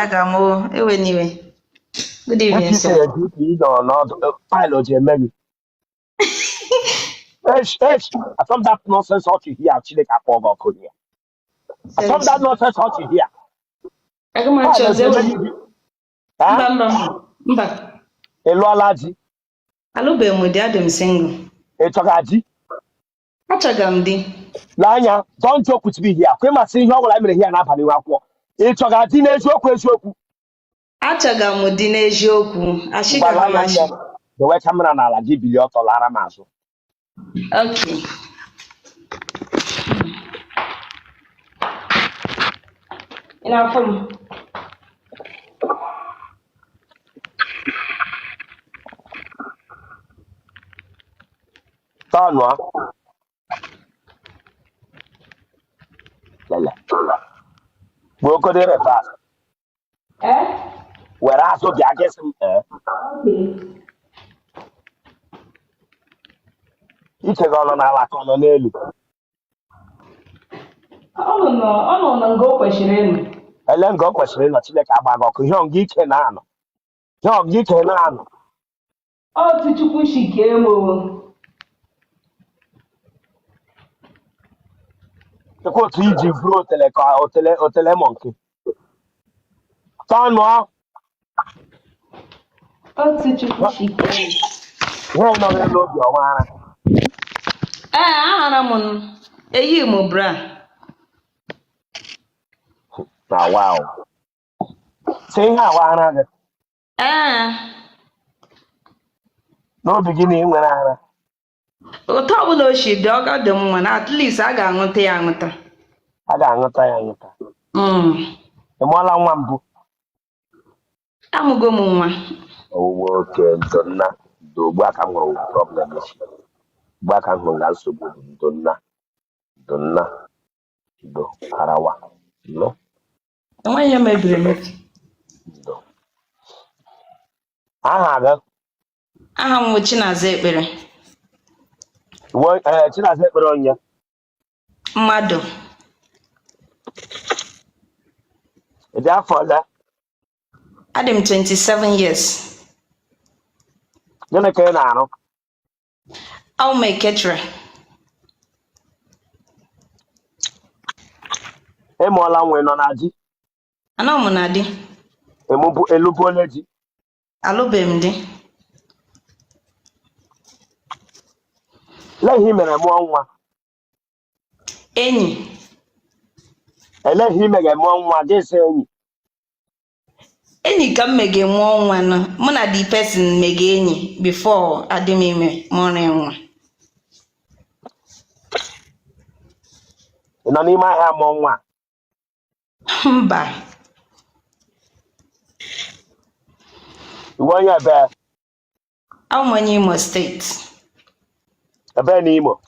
Agamo, anyway. Good What evening, you say, sir. you know, not pilot, you maybe. Hey, I thought that nonsense out you here, actually, I forgot. I thought Says that nonsense out you here. Agama Pilot, chose. you maybe. Huh? Mba. A lolaji, Alube mudi Adam single. a togaji. Achagam di. Lanya, don't joke with me here. Come see how I'm here and up and you are. A togaji, is your question. Achagam di n'eziokwu. Ashiga Mbalanya, hamashi. the way camera and I'll give you your Lara Maso. Okay. Inafum. Tanwa, Lele. Boko de Repas. Where I saw the I guess Okay. it's a gun on a colonel. Ọ nọ na nga o kwesịrị ịnọ. A land go question not like a bag of young geek and ano. Young geek and ano. Ọ tụchukwu shi kee m o. The court 3G bro Otele monkey. Tanwa, Ọ tụchukwu shi kee m. no, no, no, your one. Ahara m eyi m bra. Now, wow. Saying how one no beginning when I Otu ọbụla o si dị ọga dị mma na at least a ga-aṅụta ya aṅụta. got no time. The Mola one book. Amụgo m nwa. Oh, okay, Donna. Do back and go problem. Back and go also Donna. Do Arawa. No, Enweghị ihe mebiri emebi. do. I have Aha m bụ Chinaza Ekpere. one, China said, but on you. Mmadụ. Therefore, that Adị m 27 years. you're not going to Awụ m Eketre. a Mola when on Aji, Ana m na di. a Mubu Elubology. Alụbeghị m di. Let him and a one. Enyi. And let him again one. They say, Enyi ka m mege mụọ nwa nọ. Mụ na the person mege enyi before adị m ime mụrụ nwa. you know, my hair one. Mba. You want your bear, Awụ m onye Imo steeti. a bear Nemo,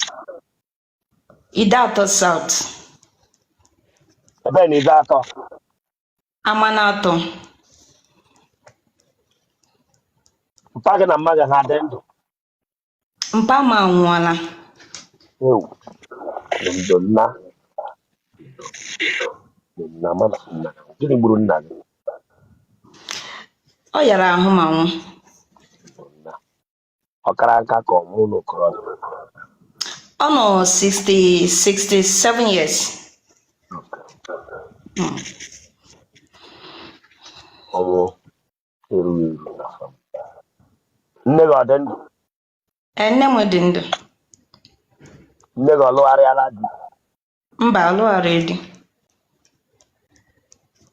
Idato South. a bear Nizato, Amanato. Pagan and Mother had them. Mpa m anwụọla. Oh, Donna. Namana, getting Brunna. Ọ yara ahụ ma nwụ. Okaraka come mono cross. Ọ nọ 67 years. Oh, never then, Nne m dị ndụ. never low area. Mba, ọ lụghara di.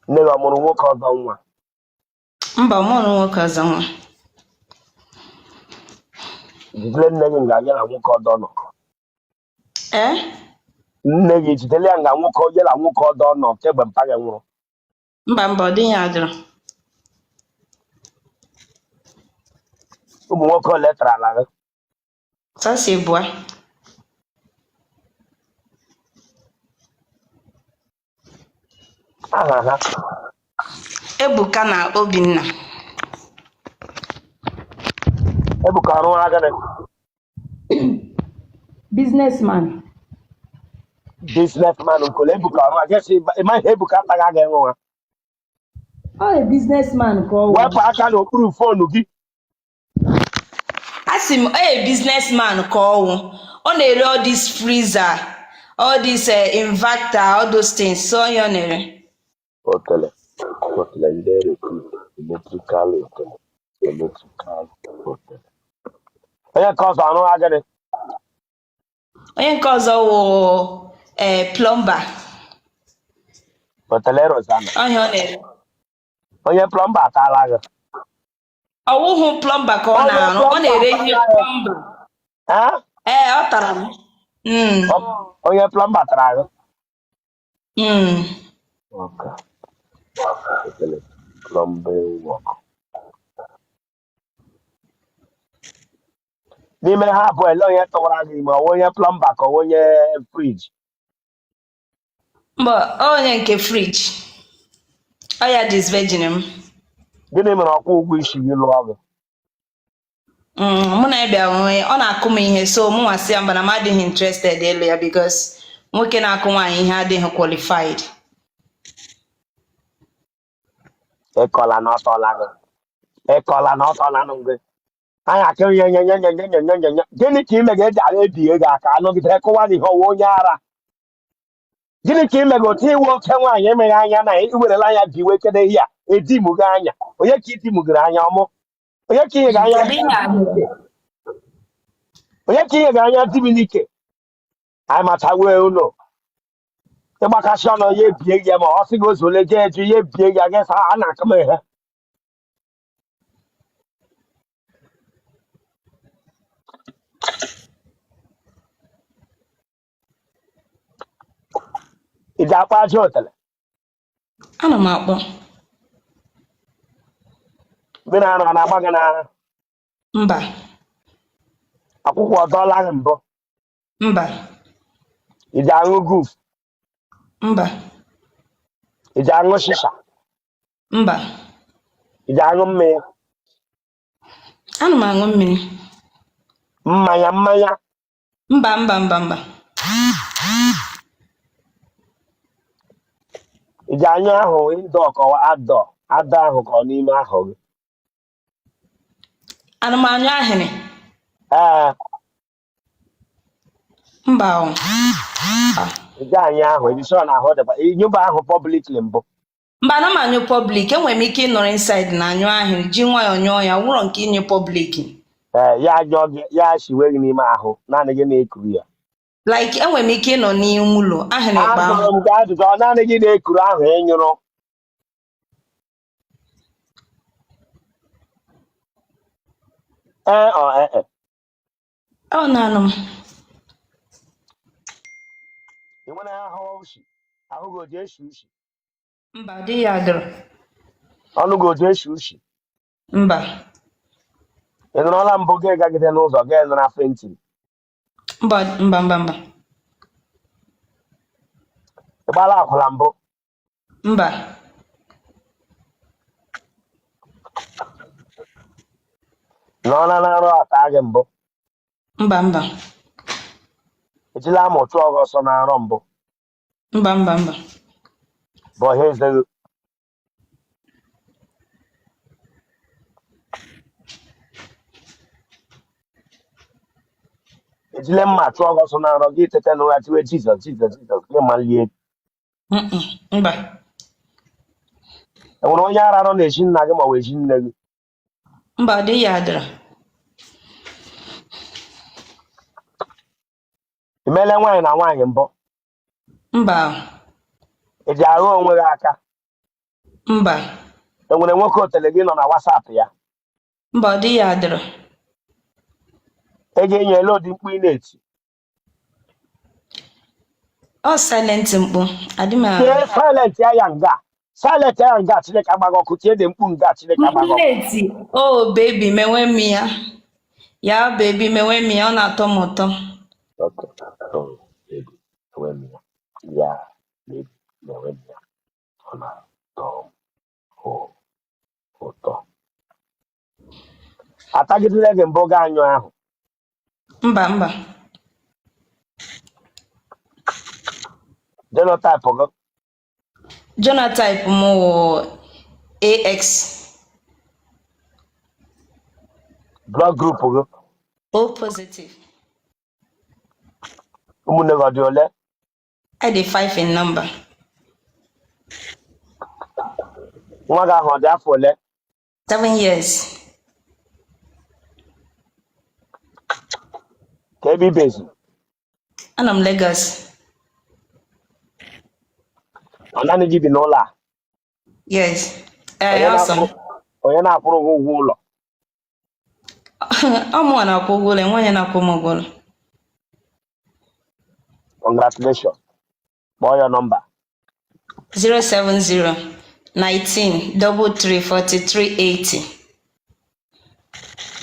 Never more walk out on one. Mba, ọ mụrụ nwoke ọzọ nwa. Jitele negi ngaje na nwoke ọdọ nọ. Negi jitele nga nwoke oje la nwoke ọdọ nọ kegbe mpaghị nwụrụ. Mba, ọ dịghị ajụrụ. Ụmụ nwoke letra ala gị. Sasi bụa. Aha ha. Ebuka na Obinna. Ebuka arụ agadi. Businessman. Businessman nkole Ebuka arụ agadi. Ịma ihe Ebuka ataghị aga enwe nwa. a businessman called. Wepụ aka n'okpuru fonu gị. Asị m a businessman ka ọwụ. Ọ na-ere all this freezer, all this inverter, all those things. So onye ọ na-ere. Otele ndị recruit electrical Otele. Onye nke ọzọ anụ agịrị. Onye nke ọzọ wụ plumber. Otele Rosanna. Onye ọ na-ere. Onye plumber ataala gị. Ọwụhụ plumber ka ọ na-arụ. Ọ na-ere ihe plumber. Ọ tara m. Onye plumber tara gị. Okay. Otele plumbing work. N'ime ha abụọ ele onye tụwara gị ma onye plumber ka onye friji. Mba, onye nke friji. Ọ ya dis virgin m. Gịnị mere ọkwụ ụgwọ isi gị lụọ gị? Mụ na ịbịa onwe ọ na-akụ m ihe so mụ nwasị ya mba na m adịghị interested ịlụ ya because nwoke na-akụ nwaanyị ihe adịghị qualified. Ịkọla na ọtọla gị. Ịkọla na ọtọla nụ gị. Anyị akịrị nye. Gịnị ka ime ga-eji ara ebighe gị aka anọgide kụwa n'ihe ọwụ onye ara? Gịnị ka ime ga otu iwe oke nwaanyị emeghị anya na iwerela anya biwe kede ihe a edimu gị anya? Onye ka idimugịrị anya ọmụ? Onye ka ihe ga-anya dibi n'ike? Anyị machawe ụlọ. Ịgbakasị ọnụ ya ebie gị ma ọ sị gị ozole jee eju ya ebie gị aga sa a na-akụ m ihe. Ị ji akpa aja Otele? Ana m akpọ. Mmiri arụ ọ na-agba gị n'ara? Mba. Akwụkwọ ọdọọla gị mbụ? Mba. Ị ji aṅụ guf? Mba. Ị ji aṅụ shisha? Mba. Ị ji aṅụ mmiri? Ana m aṅụ mmiri. Mmanya? Mba. Ị ji anyụ ahụ ịdọ ka adọ ahụ ka ọ n'ime ahụ gị? Ana m anyụ ahịrị? Mba. Ị ji anyụ ahụ edisọ na ahụ dịkwa ịnyụba ahụ publicly mbụ? Mba, ana m anyụ public. Enwere m ike ịnọrọ inside na anyụ ahịrị ji nwayọọ nyụọ ya wụrọ nke ịnyụ public. Ya anyụọ gị ya shiwe gị n'ime ahụ naanị gị na-ekuru ya. Like enwere m ike ịnọ n'ime ụlọ ahịrị kpa ahụ. Ajụrụ m gị ajụjụ ọ naanị gị na-ekuru ahụ ịnyụrụ? Ọ na-anụ m. Ị nwere ahụ gị oji eshi ushi? Mba, ọ dịghị adịrọ. Ọnụ gị oji eshi ushi? Mba. Ị nọrọla mbụ gị gagide n'ụzọ gị nọrọ fentị? Mba. Ị gbala akwụla mbụ? Mba. Nọọla na-arụ ata gị mbụ? Mba. Ejila ama otu ọgọ ọsọ na-arọ mbụ? Mba. Bụ ọhịa eze gị? Ejile mma chụọ ọgọ ọsọ na-arọ gị tete n'ụra tiwe Jizọs gị malie? Mba. Enwere onye ara nọ na-eji nna gị ma ọ bụ eji nne gị? Mba, ọ dịghị adịrọ. Imele nwaanyị na nwaanyị mbụ? Mba. Ị ji arụ onwe gị aka? Mba. Enwere nwoke Otele gị nọ na WhatsApp ya? Mba, ọ dịghị adịrọ. Ị ga-enye ele ụdị mkpu ị na-eti? Ọ silent mkpu. Tie silent ya nga Chineke agbaghị ọkụ tie dị mkpu nga Chineke agbaghị ọkụ. Oh baby mewe m ya. Ya baby mewe m ya, ọ na-atọ m ụtọ. Ọ na-atọ m ụtọ. Atagidele gị mbụ gị anyụ ahụ? Mba. Genotype gị? Genotype m wụ AX. Blood group gị. O positive. Ụmụnne gị ọ dị ole? I dey 5 in number. Nwa gị ahụ ọ dị afọ ole? 7 years. Ka ebe ibezi? Anọ m Lagos. Ọ naanị gị bi n'ụlọ a? Yes. Awesome. Onye na-akwụrụ gị ụgwọ ụlọ? Ọ mụnwa na-akwụ ụgwọ ụlọ, enweghị na-akwụ m ụgwọ ụlọ. Congratulations. Kpọọ ya nọmba. 070-19-33-4380.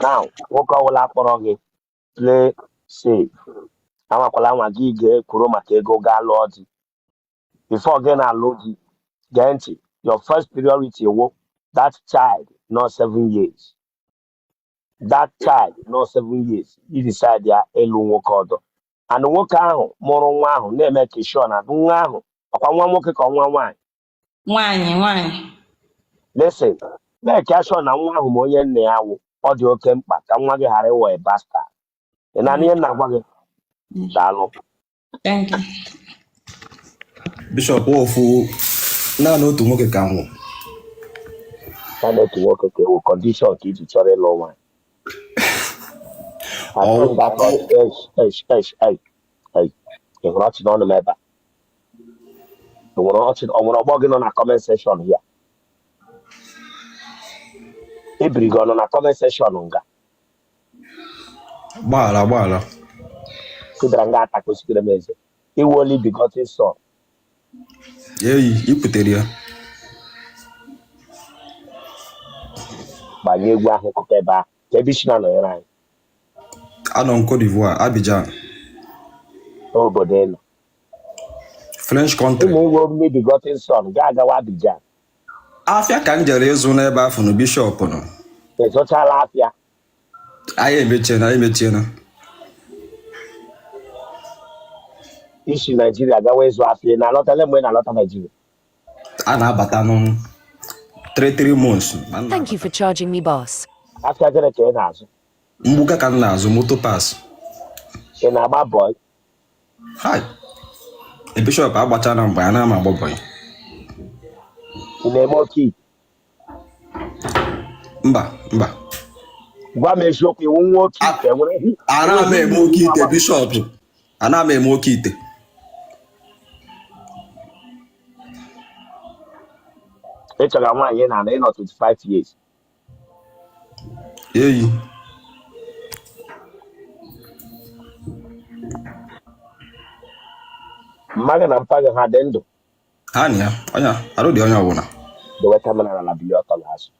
Now, nwoke ọbụla akpọrọ gị play safe. Amakwala nwa gị ga-ekwuru maka ego gaa lụọ di. Before gị na-alụ di, gee ntị, your first priority wo that child not 7 years. That child not 7 years. You decide ya elu nwoke ọdọ. And nwoke ahụ mụrụ nwa ahụ na-eme ka sure na nwa ahụ ọkwa nwa nwoke ka nwa nwaanyị. Nwaanyị. Listen, na-eke sure na nwa ahụ ma onye nna ya wụ ọ dị oke mkpa ka nwa gị ghara ịwọ a bastard. Ị na ihe na-agwa gị? Daalụ. Thank you. Bishop ofu naanị otu nwoke ka nwụ. Naanị otu nwoke ka ewu condition ka iji chọrọ ịlụ nwaanyị. Ị hụrụ ọchị n'ọnụ m ebe a? Ọ nwere ọgbọ gị nọ na comment section ya? Ebiri gị ọ nọ na comment section nga? Gbaghara. Sidara nga atakosikere m eze. Iwu only begotten son. Ikwutere ya. Gbanye egwu ahụ kụkọ ebe a. Ka ebe isi na-anọnyere anyị. Anọ m Cote d'Ivoire, Abidjan. Obodo elu. French country. Ụmụ nwe only begotten son ga-agawa Abidjan. Afịa ka m jere ịzụ n'ebe afọ na bishọp nọ. Ị zụchala afịa? Anyị emechiena. Isi Nigeria gawa ịzụ afịa na-alọtala mgbe na-alọta Nigeria. A na-abata n'ọnụ 3 months. Thank you for charging me, boss. Afịa gịnị ka ị na-azụ? Mgbuka ka m na-azụ moto pass. Ị na-agba bọị? Hi. Bishop agbacha na mgbe a na-ama agba bọị. Ị na-eme oke ite? Mba. Gwa m eziokwu, iwu nwa oke ite nwere. Ana m eme oke ite Bishop. Ana m eme oke ite. Ị chọrọ nwaanyị na ịnọ 25 years. Mmadụ na mpaghara ha dị ndụ. Ha na ya, arụ dị onye ọbụla. Dewe kamera na bilie ọtọ ga-azụ.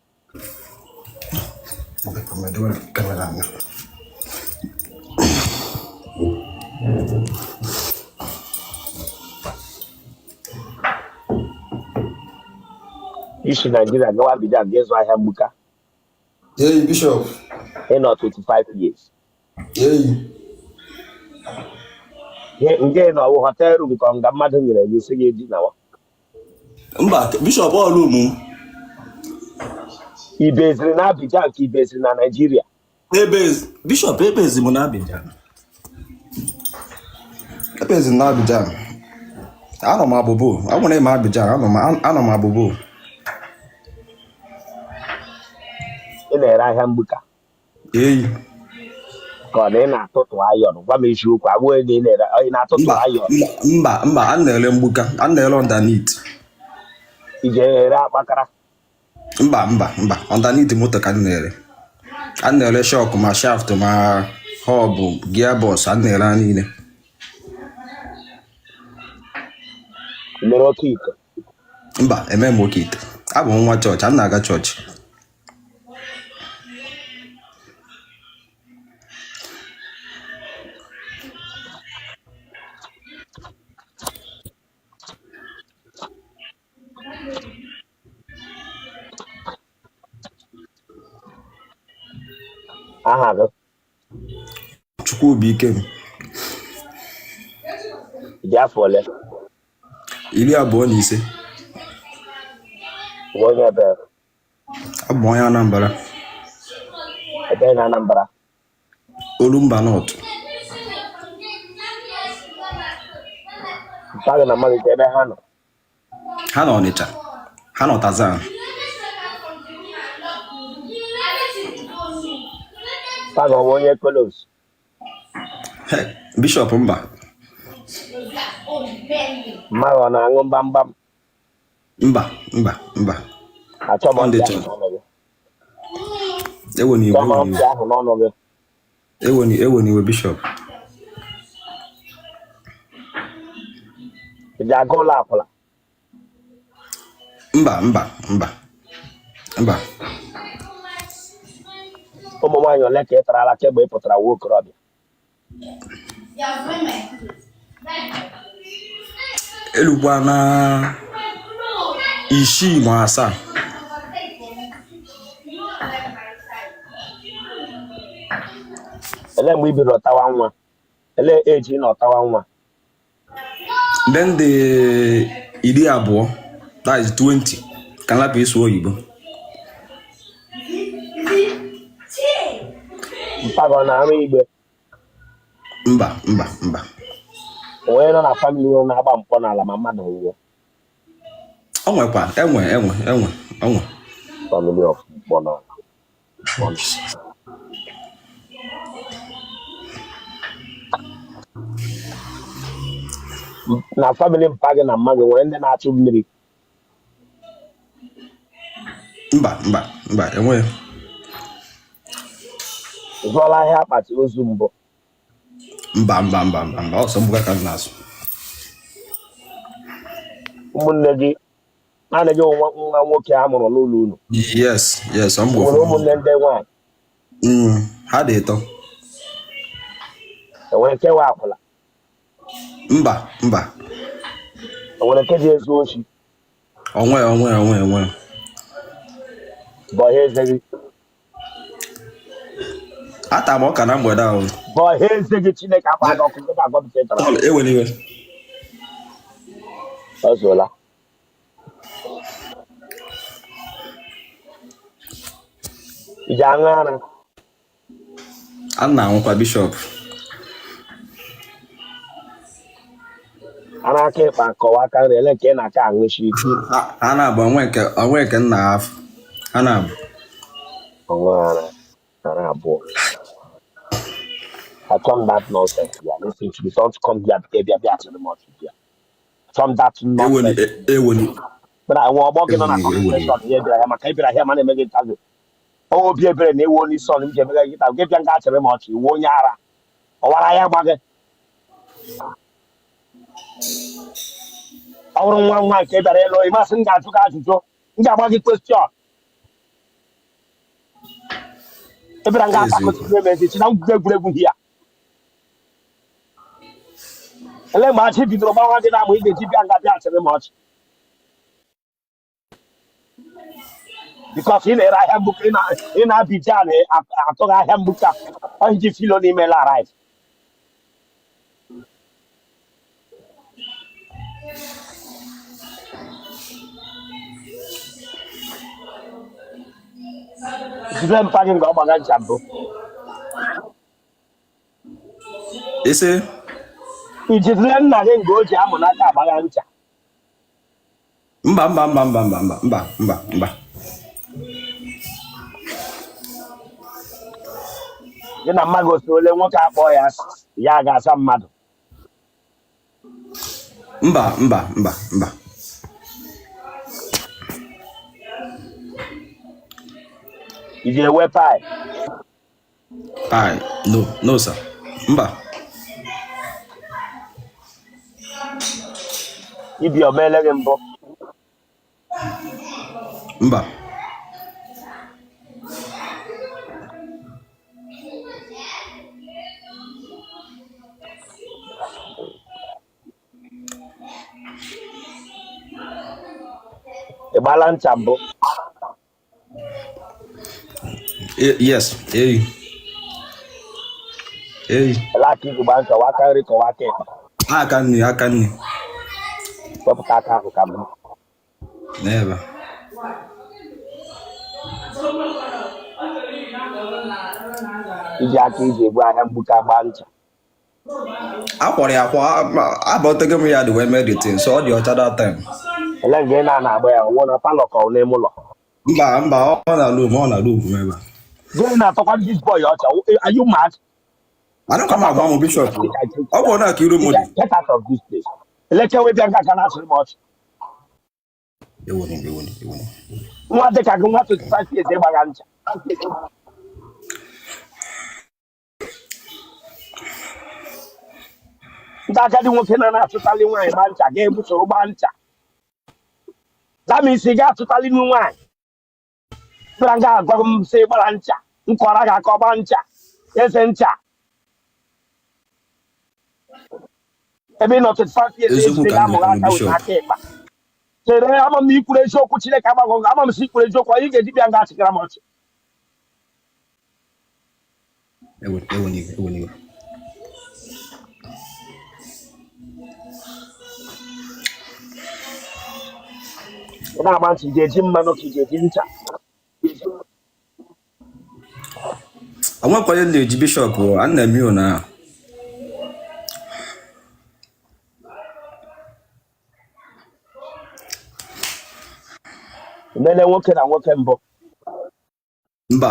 Isi Nigeria gawa Abidjan ga-ezu ahịa mgbuka. Bishop. Ịnọ 25 years. Nge na ọwụ hotel room ka nga mmadụ nyere gị isi gị dinawa. Mba, Bishop ọlụ ụmụ. Ibeziri na Abidjan ka ibeziri na Nigeria. Bishop ebezi m na Abidjan. Ebezi na Abidjan. Anọ m abụbụ. Agwụna m Abidjan, anọ m abụbụ. Ị na-ere ahịa mgbuka. Ka ọ na ị na-atụtụ ayọn, gwa m eziokwu, abụghị na ị na-atụtụ ayọn. Mba, a na-ere mgbuka, a na-ere underneath. Ị ga-ere akpakara? Mba, underneath moto ka a na-ere. A na-ere shock ma shaft ma hub, gearbox, a na-ere ha niile. Mere oke ite? Mba, eme m oke ite. Abụ m nwa chọọchị, a na-aga chọọchị. Aha gị? Chukwuobi Ikem. Dị afọ ole? 25. Onye ebe? Abụ onye Anambra. Ebe na Anambra. Olumba North. Mpaghara na mmadụ ebe ha nọ. Ha nọ Ọnịcha. Ha nọ Tazan. Mpaghara ọwa onye Kolos. Bishop mba. Mmadụ ọ na-aṅụ mbambam. Mba. Achọbọ ndị ahụ n'ọnụ gị. Achọbọ ndị ahụ n'ọnụ gị. Eweniwe Bishop. Ị ga-aga ụlọ akwụla? Mba. Ụmụ nwaanyị ole ka ị tarala kemgbe ị pụtara nwa okorobịa? Elugba na 6 ma 7. Ele mgbe i biri ọtawa nwa? Ele eji na ọtawa nwa? Then the 20, that is 20. Can I be so Igbo? Mpaghara na-arụ igbe. Mba. Onye nọ na famili na-agba mpọ n'ala ma mmadụ nwụọ. O nwekwa, enwe. Family of mpọ n'ala. Na famili mpaghara na mmadụ nwere ndị na-achụ mmiri. Mba, enwe. Ị zụọla ahịa akpati ozu mbụ? Mba. Ọsọ mbuga ka na-asụ. Ụmụnne gị naanị gị nwa nwoke a mụrụ n'ụlọ unu? Yes, I'm nwere ụmụnne ndị nwaanyị? Ha dị ịtọ. Enwere nke nwe akwụla? Mba. Enwere nke ji ezu ochi? Onwe. Bọha eze gị? Ata m ọka na mgbede ahụ. Bọha eze gị Chineke akpa gị ọkụ gị agọpụta ịtara. Eweliwe. Ọ zụọla. Ị ji aṅụ ara? A na-anwụkwa Bishop. Ara aka ịkpa nkọwa aka nri ele nke ị na-aka aṅụchi ike. Ha na-abụ onwe nke nna afọ. Ha na-abụ. Ọṅụ ara abụọ. I come that nonsense here. Listen to me. Don't come here because to the mouth here. From that nonsense. But I want to get on a conversation here. I'm a keeper here. Man, make it happen. Oh, be a very new one. Son, I'm going to get you to the mouth. You won't yara. Or what I am again. I don't want my keeper. You mustn't get to catch you. You got a question. Every time I go to the message, now go here. Ele machi bidoro gbawa dị na mgbe ị ga-eji bịa achịrị m ọchị bikos ị na-ere ahịa mgbuka ị na-abịja atụghị ahịa mgbuka onye filo n'ime larit jide mpa gị nga ọ gbaga ncha mbụ Ese ijidere nna gị nga o ji amụ n'aka agbaga ncha? Mba. Gị na mmadụ osi ole nwoke akpọ ya ga-asa mmadụ? Mba. Ị ga-ewe pai? No sir. Mba. Ibi omele gị mbụ? Mba. Ị gbala ncha mbụ? Yes. Ele aka iji gba ncha wa aka nri kọwa aka ekpe? aka nri. Wepụta aka ahụ ka mbụ. Never. iji aka iji egbu ahịa mgbuka gba ncha akwọrọ ya akwa abọtego m ya dị wee mee the thing so ọ dị ọcha that time. ele mgbe ị na-agba ya ọnwụ na palọ ka ọ n'ime ụlọ mba ọ na room ebe a. gịnị na-atọkwa this boy ọcha are you mad? Anụ ka m agba m bishọp ọ bụ na ka iru m dị. Get out of this place. Elekewe bịa nka ka na-asịrị m ọchị nwa dịka gị nwa 25 years ịgbaga ncha ndị agadi nwoke na-achụtali nwaanyị gba ncha ga-ebusoro gba ncha damisi ga-achụtali nwaanyị bịara nga agwa m sị gbara ncha nkọrọ ga aka ọgba ncha eze ncha ebe ị nọ 25 years ezi ga-amụrụ aka wee aka ịkpa chere ama m na ikwuru eziokwu Chineke agbago ama m si ikwuru eziokwu anyị ga-eji bịa nga achịkara m ọchị ị na-agba ntị ga-eji mmanụ ka ị ga-eji ncha onwekwanye na-eji bishọp a na-eme na mele nwoke na nwoke mbụ mba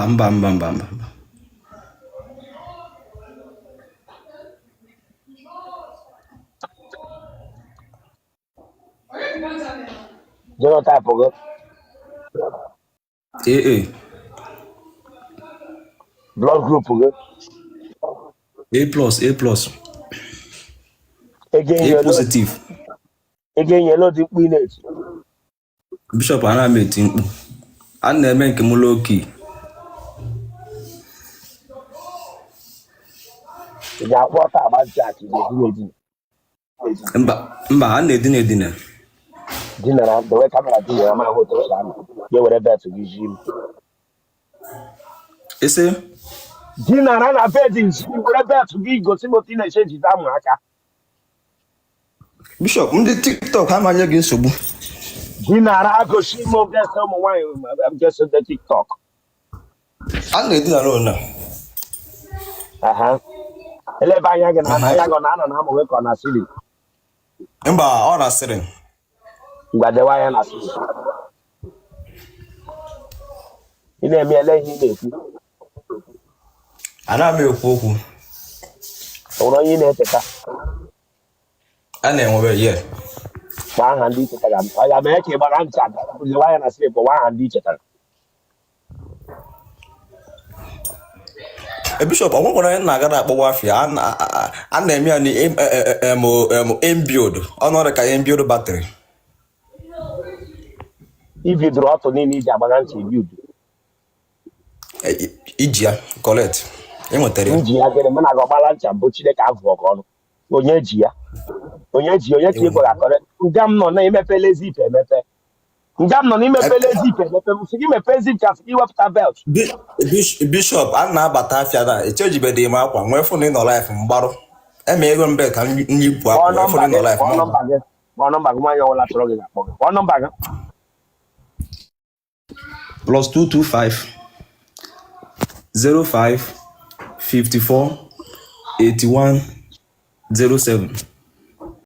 genotype gị AA blood group gị A positive. ego enyela dị mkpu ị na-eti Bishọp a na-ama eti mkpu a na-eme nke m low-key. ị ga-akwụ ọta agba ncha ka ị ga-edina mba a na-edina dinara dewe kamera dinara ma ahụ otu ụzọ ahụ ya were bet gị ji m ese dinara na bed nji were bet gị gosi m otu ị na-eche jide amụ aka Bishọp ndị TikTok ha manye gị nsogbu dinara gosi m ogese ụmụ nwaanyị gesi ndị TikTok a na-edinara ụna elebe anya gị na anya gị na anọ na amụwe ka ọ na siri mba ọ na-asịrị mgbadewe anya na siri ị na-eme ele ihe ị na-ekwu a na-ama ekwu okwu onwere onye ị na-echeta a na-enwebe ye gba aha ndị ichetara m ọ ya mee ka ị gbara ncha lewe anya na siri kpọwa aha ndị ichetara Bishọp ọ nwekwara onye na-agara akpọwa afịa a na-eme ya n'embiod ọnọdụ ka embiod batrị ibidoro ọtụ niile iji agbaga ncha ebiudu iji ya collect enwetara ya nji ya gịnị mụ na gị ọgbala ncha mbụ Chineke avụ ọgụ ọnụ onye ji ya onye ka igwe ga-akọrọ nga m nọ na-emepele zip emepe nga m nọ n'imepele zip emepe m sị gị mepee zip ka sị gị wepụta belt Bishọp a na-abata afịa na echejibede m akwa nwee fon nọ life mgbarụ eme ego mbe ka nyipụ akwa nwee fon nọ life kpọọ nọmba gị nwaanyị ọbụla chọrọ gị ga-akpọ gị kpọọ nọmba gị +225 05 54 81 07